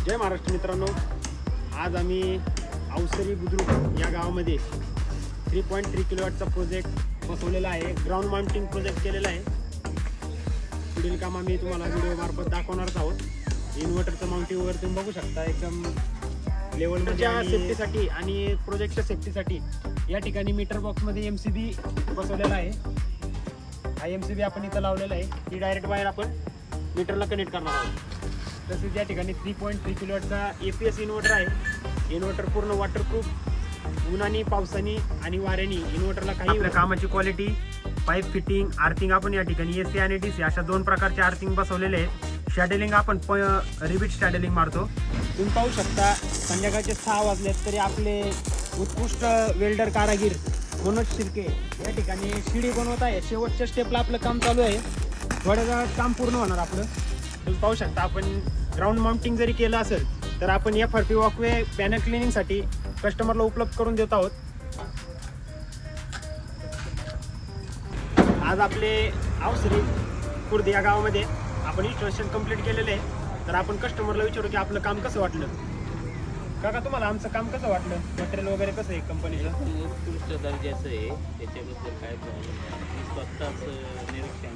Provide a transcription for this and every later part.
जय महाराष्ट्र मित्रांनो, आज आम्ही अवसरी बुद्रुक या गावामध्ये 3.3 किलोवॅटचा प्रोजेक्ट बसवलेला आहे. ग्राउंड माउंटिंग प्रोजेक्ट केलेला आहे. पुढील काम आम्ही तुम्हाला व्हिडिओ मार्फत दाखवणारच आहोत. इन्व्हर्टरचं माउंटिंग वगैरे तुम्ही बघू शकता. एकदम लेवलच्या सेफ्टीसाठी आणि प्रोजेक्टच्या सेफ्टीसाठी या ठिकाणी मीटर बॉक्समध्ये MCB बसवलेला आहे. हा MCB आपण इथं लावलेला आहे. ही डायरेक्ट वायर आपण मीटरला कनेक्ट करणार आहोत. तसेच या ठिकाणी 3.3 किलोवॅटचा APS इन्व्हर्टर आहे. इन्व्हर्टर पूर्ण वॉटरप्रूफ. उन्हानी, पावसानी आणि वाऱ्यानी इन्व्हर्टरला काही आपल्या कामाची क्वालिटी, पाईप फिटिंग, आर्थिंग आपण या ठिकाणी AC आणि DC अशा दोन प्रकारचे आर्थिंग बसवलेले आहेत. शॅडेलिंग आपण रिबीट शॅडेलिंग मारतो. तुम्ही पाहू शकता संध्याकाळचे 6 वाजलेत तरी आपले उत्कृष्ट वेल्डर कारागीर मनोज शिर्के या ठिकाणी शिडी बनवत आहे. शेवटच्या स्टेपला आपलं काम चालू आहे. थोड्या वेळात काम पूर्ण होणार आपलं. तुम्ही पाहू शकता आपण ग्राउंड माउंटिंग जरी केलं असेल तर आपण FRP वॉकवे पॅनल क्लिनिंगसाठी कस्टमरला उपलब्ध करून देत आहोत. आज आपले अवसरी खुर्द या गावामध्ये आपण इन्स्टॉलेशन कंप्लीट केलेलं आहे. तर आपण कस्टमरला विचारू की आपलं काम कसं वाटलं. काका, तुम्हाला आमचं काम कसं वाटलं? मटेरियल वगैरे कसं आहे कंपनीचं? उत्कृष्ट दर्जाचं आहे. त्याच्याबद्दल काय प्रॉब्लेम नाही. मी स्वतःच निरीक्षण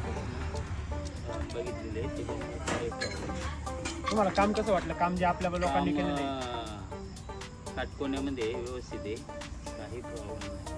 बघितलेलं आहे. त्याच्यामुळे काय प्रॉब्लेम. तुम्हाला काम कसं वाटलं? काम जे आपल्या लोकांनी केलेलं आहे काटकोण्यामध्ये व्यवस्थित आहे. काही प्रॉब्लेम नाही.